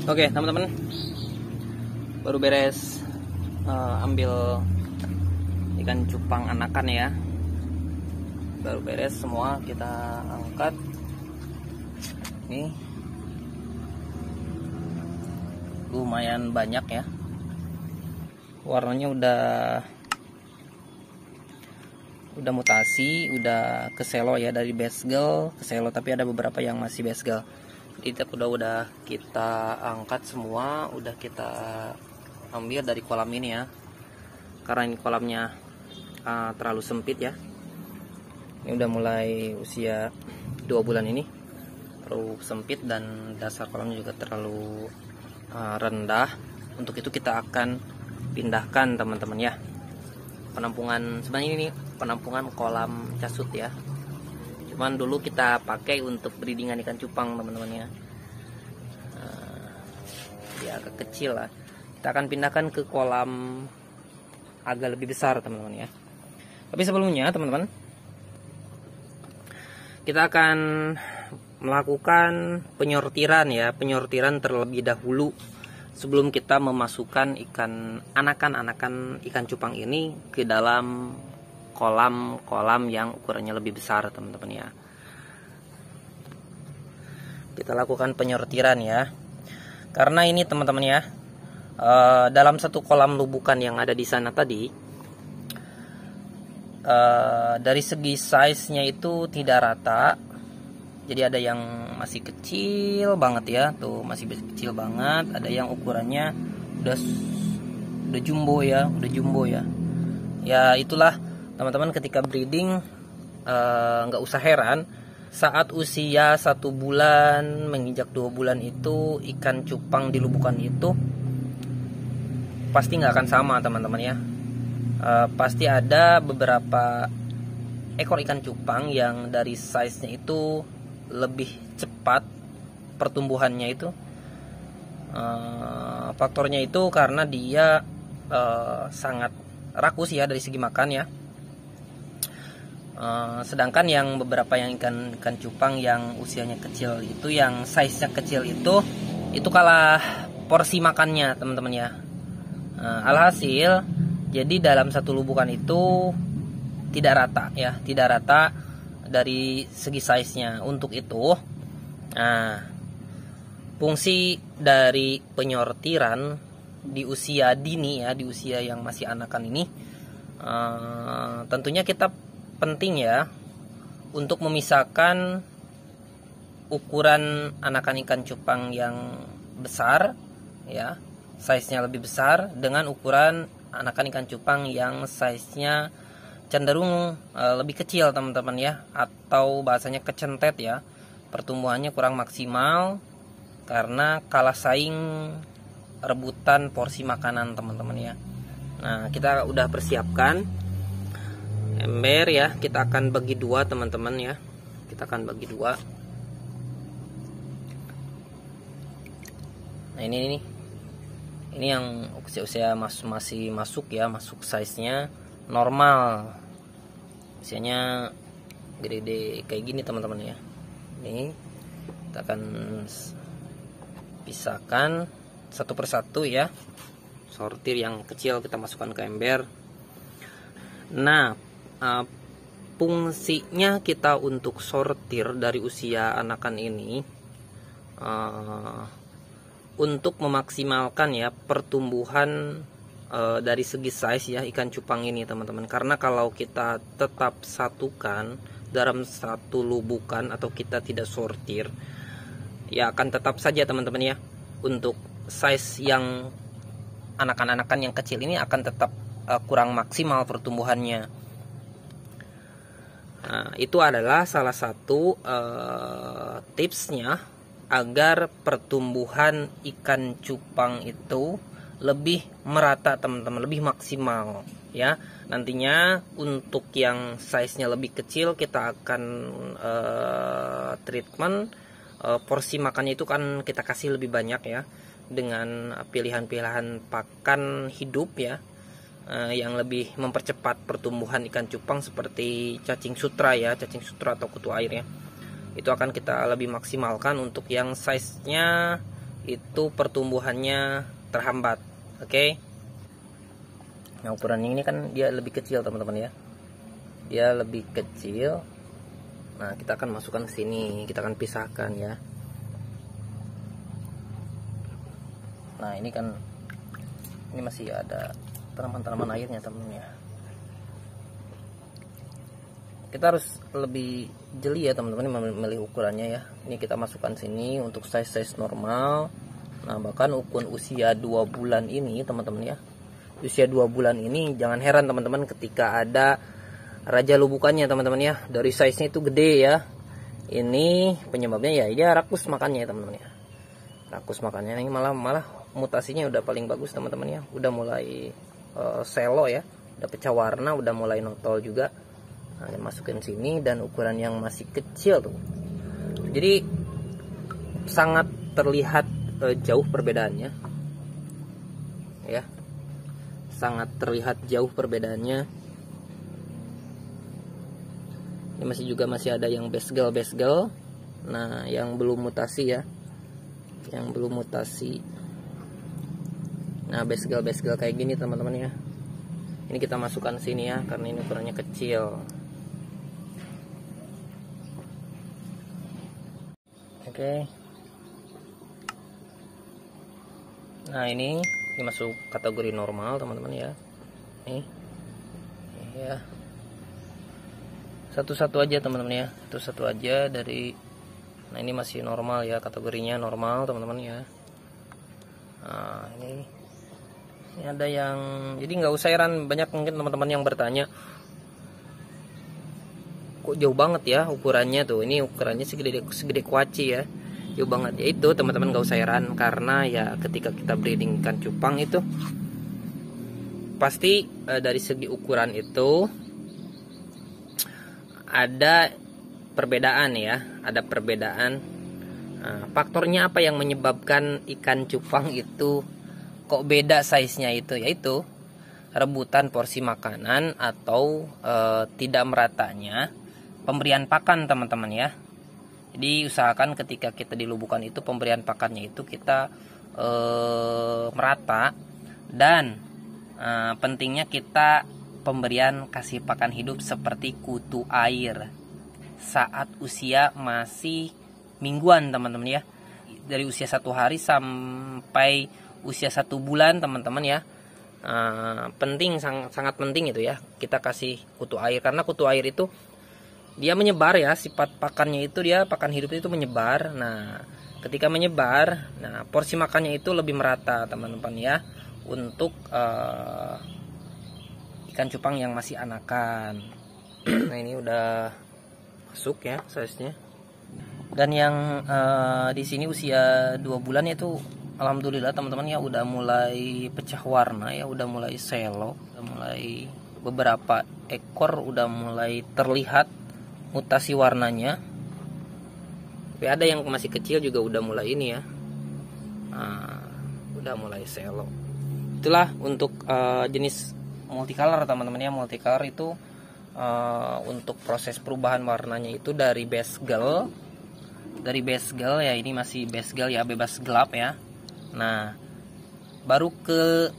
Oke teman-teman, baru beres ambil ikan cupang anakan ya. Baru beres semua, kita angkat. Nih lumayan banyak ya. Warnanya udah mutasi, udah keselo ya, dari basgal keselo, tapi ada beberapa yang masih basgal. Jadi udah kita angkat semua, udah kita ambil dari kolam ini ya, karena ini kolamnya terlalu sempit ya. Ini udah mulai usia 2 bulan ini, terlalu sempit dan dasar kolamnya juga terlalu rendah. Untuk itu kita akan pindahkan teman-teman ya. Penampungan sebenarnya ini penampungan kolam casut ya. Cuman dulu kita pakai untuk breedingan ikan cupang teman-teman ya. Dia agak kecil lah. Kita akan pindahkan ke kolam agak lebih besar teman-teman ya. Tapi sebelumnya teman-teman, kita akan melakukan penyortiran ya, penyortiran terlebih dahulu sebelum kita memasukkan ikan anakan ikan cupang ini ke dalam kolam yang ukurannya lebih besar teman-teman ya. Kita lakukan penyortiran ya, karena ini teman-teman ya, dalam satu kolam lubukan yang ada di sana tadi, dari segi size-nya itu tidak rata. Jadi ada yang masih kecil banget ya, tuh masih kecil banget. Ada yang ukurannya udah jumbo ya, ya itulah teman-teman, ketika breeding nggak usah heran saat usia 1 bulan menginjak 2 bulan itu ikan cupang di lubukan itu pasti nggak akan sama teman-teman ya. Pasti ada beberapa ekor ikan cupang yang dari size-nya itu lebih cepat pertumbuhannya itu. Faktornya itu karena dia sangat rakus ya dari segi makan ya. Sedangkan yang beberapa yang ikan cupang yang usianya kecil itu, yang size-nya kecil itu kalah porsi makannya teman-teman ya. Alhasil jadi dalam satu lubukan itu tidak rata ya, tidak rata dari segi size-nya. Untuk itu, fungsi dari penyortiran di usia dini ya, di usia yang masih anakan ini, tentunya kita penting ya untuk memisahkan ukuran anakan ikan cupang yang besar ya, size-nya lebih besar, dengan ukuran anakan ikan cupang yang size-nya cenderung lebih kecil teman-teman ya, atau bahasanya kecentet ya, pertumbuhannya kurang maksimal karena kalah saing rebutan porsi makanan teman-teman ya. Nah, kita udah persiapkan ember ya, kita akan bagi 2 teman-teman ya. Kita akan bagi 2. Nah ini yang usia masih masuk ya, masuk size-nya normal. Usianya gede kayak gini teman-teman ya. Ini kita akan pisahkan satu persatu ya. Sortir yang kecil kita masukkan ke ember. Nah, fungsinya kita untuk sortir dari usia anakan ini untuk memaksimalkan ya pertumbuhan dari segi size ya ikan cupang ini teman-teman. Karena kalau kita tetap satukan dalam satu lubukan atau kita tidak sortir, ya akan tetap saja teman-teman ya, untuk size yang anakan yang kecil ini akan tetap kurang maksimal pertumbuhannya. Nah, itu adalah salah satu tipsnya agar pertumbuhan ikan cupang itu lebih merata teman-teman, lebih maksimal ya. Nantinya untuk yang size-nya lebih kecil kita akan treatment porsi makannya itu kan kita kasih lebih banyak ya, dengan pilihan-pilihan pakan hidup ya, yang lebih mempercepat pertumbuhan ikan cupang seperti cacing sutra ya, cacing sutra atau kutu air ya. Itu akan kita lebih maksimalkan untuk yang size-nya itu pertumbuhannya terhambat. Oke. Nah, ukuran ini kan dia lebih kecil teman-teman ya. Dia lebih kecil. Nah, kita akan masukkan ke sini, kita akan pisahkan ya. Nah, ini kan ini masih ada tanaman-tanaman airnya teman-teman ya. Kita harus lebih jeli ya teman-teman memilih ukurannya ya. Ini kita masukkan sini untuk size normal. Nah, bahkan ukuran usia 2 bulan ini teman-teman ya. Usia 2 bulan ini jangan heran teman-teman ketika ada raja lubukannya teman-teman ya. Dari size-nya itu gede ya. Ini penyebabnya ya dia rakus makannya ya teman-teman ya. Rakus makannya ini malah mutasinya udah paling bagus teman-teman ya. Udah mulai selo ya. Udah pecah warna, udah mulai notol juga. Nah, masukin sini dan ukuran yang masih kecil tuh. Jadi sangat terlihat jauh perbedaannya. Ya. Sangat terlihat jauh perbedaannya. Ini masih ada yang besgel. Nah, yang belum mutasi ya. Yang belum mutasi. Nah, besgel kayak gini teman-teman ya. Ini kita masukkan sini ya karena ini ukurannya kecil. Oke. Nah, ini masuk kategori normal teman-teman ya. Nih. Ya. Satu-satu aja teman-teman ya. Satu-satu aja dari. Nah, ini masih normal ya, kategorinya normal teman-teman ya. Nah, ini ada yang, jadi nggak usah heran, banyak mungkin teman-teman yang bertanya kok jauh banget ya ukurannya tuh. Ini ukurannya segede kuaci ya, jauh banget ya. Itu teman-teman nggak usah heran karena ya ketika kita breeding ikan cupang itu pasti dari segi ukuran itu ada perbedaan ya, ada perbedaan. Faktornya apa yang menyebabkan ikan cupang itu kok beda size-nya itu, yaitu rebutan porsi makanan atau tidak meratanya pemberian pakan teman-teman ya. Jadi usahakan ketika kita di lubukan itu pemberian pakannya itu kita merata, dan pentingnya kita pemberian kasih pakan hidup seperti kutu air saat usia masih mingguan teman-teman ya. Dari usia 1 hari sampai usia 1 bulan teman-teman ya. Penting, sangat penting itu ya, kita kasih kutu air karena kutu air itu dia menyebar ya, sifat pakannya itu dia pakan hidup itu menyebar. Nah, ketika menyebar, nah porsi makannya itu lebih merata teman-teman ya untuk ikan cupang yang masih anakan. Nah, ini udah masuk ya size-nya. Dan yang di sini usia 2 bulan itu alhamdulillah teman-teman ya udah mulai pecah warna ya, udah mulai selo, udah mulai beberapa ekor udah mulai terlihat mutasi warnanya. Tapi ada yang masih kecil juga udah mulai ini ya. Udah mulai selo. Itulah untuk jenis multicolor teman-teman ya. Multicolor itu untuk proses perubahan warnanya itu dari basegel. Dari basegel ya, ini masih basegel ya, bebas gelap ya. Nah, baru ke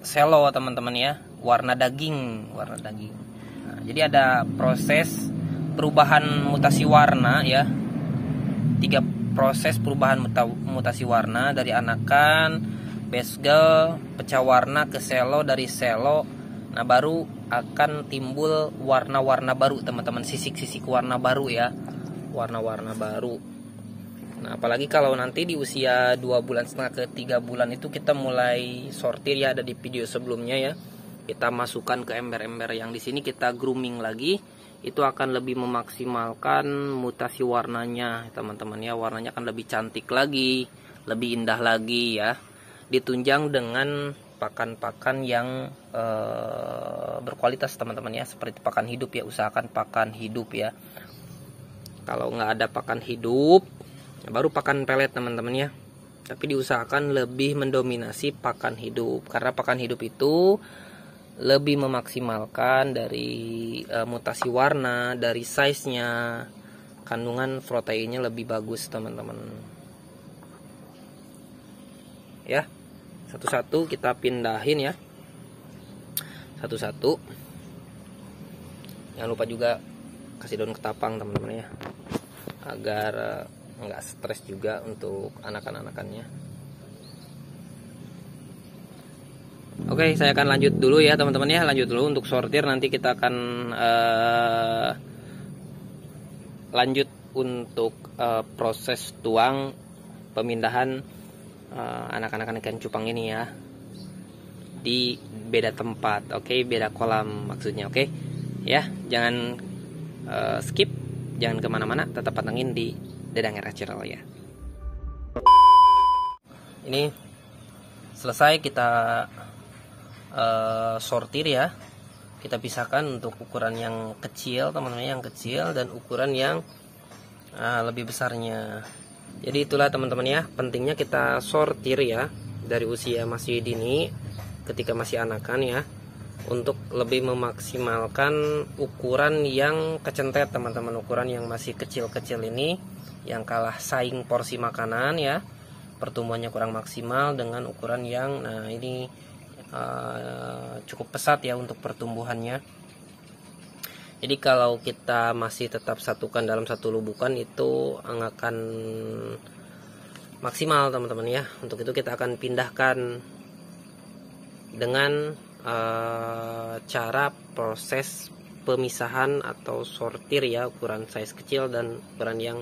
selo teman-teman ya, warna daging. Nah, jadi ada proses perubahan mutasi warna ya. 3 proses perubahan mutasi warna dari anakan, basegel, pecah warna ke selo, dari selo. Nah, baru akan timbul warna-warna baru teman-teman, sisik-sisik warna baru ya. Warna-warna baru. Nah, apalagi kalau nanti di usia 2,5 bulan ke 3 bulan itu kita mulai sortir ya, ada di video sebelumnya ya. Kita masukkan ke ember-ember yang di sini, kita grooming lagi. Itu akan lebih memaksimalkan mutasi warnanya teman-teman ya. Warnanya akan lebih cantik lagi, lebih indah lagi ya. Ditunjang dengan pakan-pakan yang berkualitas teman-teman ya, seperti pakan hidup ya. Usahakan pakan hidup ya. Kalau nggak ada pakan hidup, baru pakan pelet teman-teman ya. Tapi diusahakan lebih mendominasi pakan hidup, karena pakan hidup itu lebih memaksimalkan dari mutasi warna, dari size-nya, kandungan proteinnya lebih bagus teman-teman. ya. Satu-satu kita pindahin ya, satu-satu. Jangan lupa juga kasih daun ketapang teman-teman ya, agar nggak stres juga untuk anakan-anakannya. Oke, saya akan lanjut dulu ya teman-teman ya, lanjut dulu untuk sortir. Nanti kita akan lanjut untuk proses tuang pemindahan anak-anak ikan cupang ini ya, di beda tempat. Oke, beda kolam maksudnya. Oke ya, jangan skip, jangan kemana-mana, tetap pantengin di Dedang Era Channel ya. Ini selesai kita sortir ya, kita pisahkan untuk ukuran yang kecil teman-teman, yang kecil, dan ukuran yang lebih besarnya. Jadi itulah teman-teman ya, pentingnya kita sortir ya dari usia masih dini, ketika masih anakan ya, untuk lebih memaksimalkan ukuran yang kecentet teman-teman. Ukuran yang masih kecil-kecil ini yang kalah saing porsi makanan ya, pertumbuhannya kurang maksimal dengan ukuran yang ini cukup pesat ya untuk pertumbuhannya. Jadi kalau kita masih tetap satukan dalam satu lubukan itu akan maksimal teman-teman ya. Untuk itu kita akan pindahkan dengan cara proses pemisahan atau sortir ya, ukuran size kecil dan ukuran yang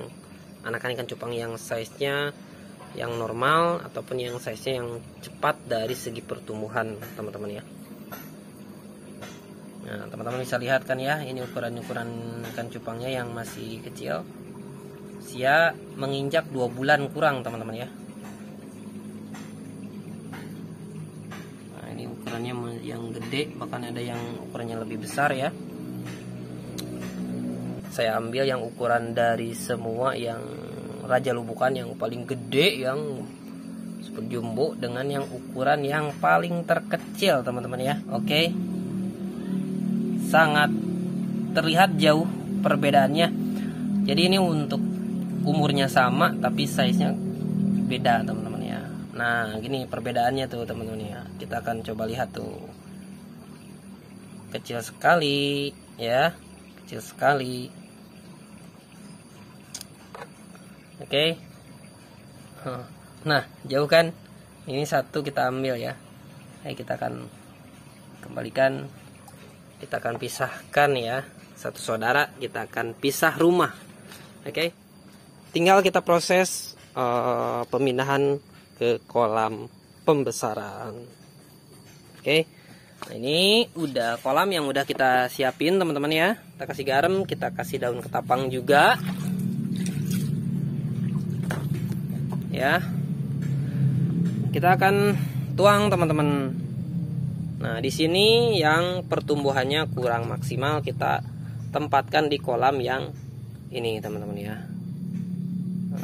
anakan ikan cupang yang size-nya yang normal ataupun yang size-nya yang cepat dari segi pertumbuhan teman-teman ya. Nah, teman-teman bisa lihat kan ya, ini ukuran-ukuran ikan cupangnya yang masih kecil, usia menginjak 2 bulan kurang teman-teman ya. Nah, ini ukurannya yang gede, bahkan ada yang ukurannya lebih besar ya. Saya ambil yang ukuran dari semua yang raja lubukan, yang paling gede, yang super jumbo, dengan yang ukuran yang paling terkecil teman-teman ya. Oke, sangat terlihat jauh perbedaannya. Jadi ini untuk umurnya sama tapi size-nya beda teman-teman ya. Nah gini perbedaannya tuh teman-teman ya, kita akan coba lihat tuh, kecil sekali ya, kecil sekali. Oke. Nah jauh kan, ini satu kita ambil ya. Kita akan kembalikan, kita akan pisahkan ya, satu saudara kita akan pisah rumah. Oke, tinggal kita proses pemindahan ke kolam pembesaran. Oke, nah ini udah kolam yang udah kita siapin teman-teman ya. Kita kasih garam, kita kasih daun ketapang juga ya. Kita akan tuang teman-teman. Nah, di sini yang pertumbuhannya kurang maksimal kita tempatkan di kolam yang ini teman-teman ya.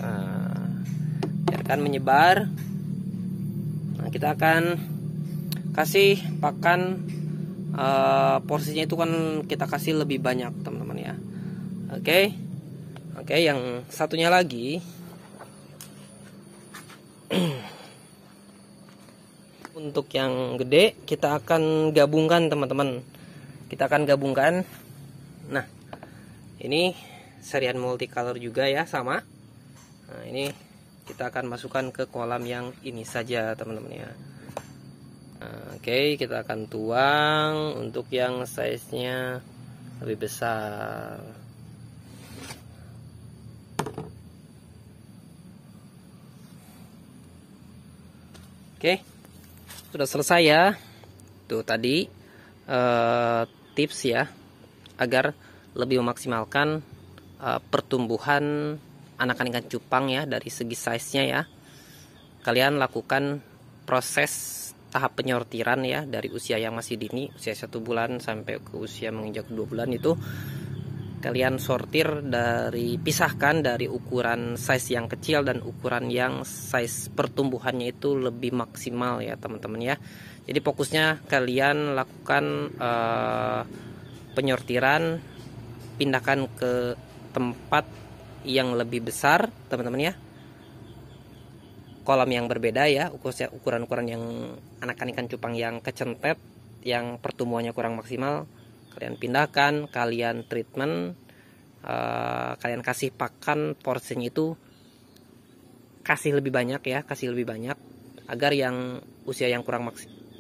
Nah, biarkan menyebar. Nah, kita akan kasih pakan, porsinya itu kan kita kasih lebih banyak teman-teman ya. Oke. Oke, yang satunya lagi untuk yang gede kita akan gabungkan teman-teman, kita akan gabungkan. Nah ini serian multicolor juga ya, sama. Nah ini kita akan masukkan ke kolam yang ini saja teman-teman ya. Nah, oke, kita akan tuang untuk yang size nya lebih besar. Oke, sudah selesai ya. Tuh tadi tips ya, agar lebih memaksimalkan pertumbuhan anakan ikan cupang ya dari segi size-nya ya. Kalian lakukan proses tahap penyortiran ya dari usia yang masih dini, usia 1 bulan sampai ke usia menginjak 2 bulan itu. Kalian sortir dari, pisahkan dari ukuran size yang kecil dan ukuran yang size pertumbuhannya itu lebih maksimal ya teman-teman ya. Jadi fokusnya kalian lakukan penyortiran, pindahkan ke tempat yang lebih besar teman-teman ya, kolam yang berbeda ya, ukuran-ukuran yang anakan ikan cupang yang kecentet, yang pertumbuhannya kurang maksimal, kalian pindahkan, kalian treatment, kalian kasih pakan porsinya itu kasih lebih banyak ya, kasih lebih banyak agar yang usia yang kurang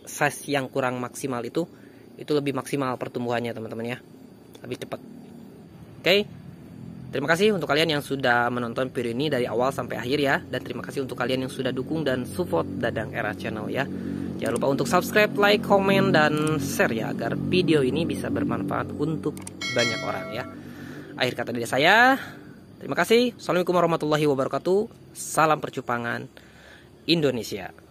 size yang kurang maksimal itu lebih maksimal pertumbuhannya teman-teman ya, lebih cepat. Oke. Terima kasih untuk kalian yang sudah menonton video ini dari awal sampai akhir ya. Dan terima kasih untuk kalian yang sudah dukung dan support Dadang Era Channel ya. Jangan lupa untuk subscribe, like, komen, dan share ya, agar video ini bisa bermanfaat untuk banyak orang ya. Akhir kata dari saya, terima kasih. Assalamualaikum warahmatullahi wabarakatuh. Salam percupangan Indonesia.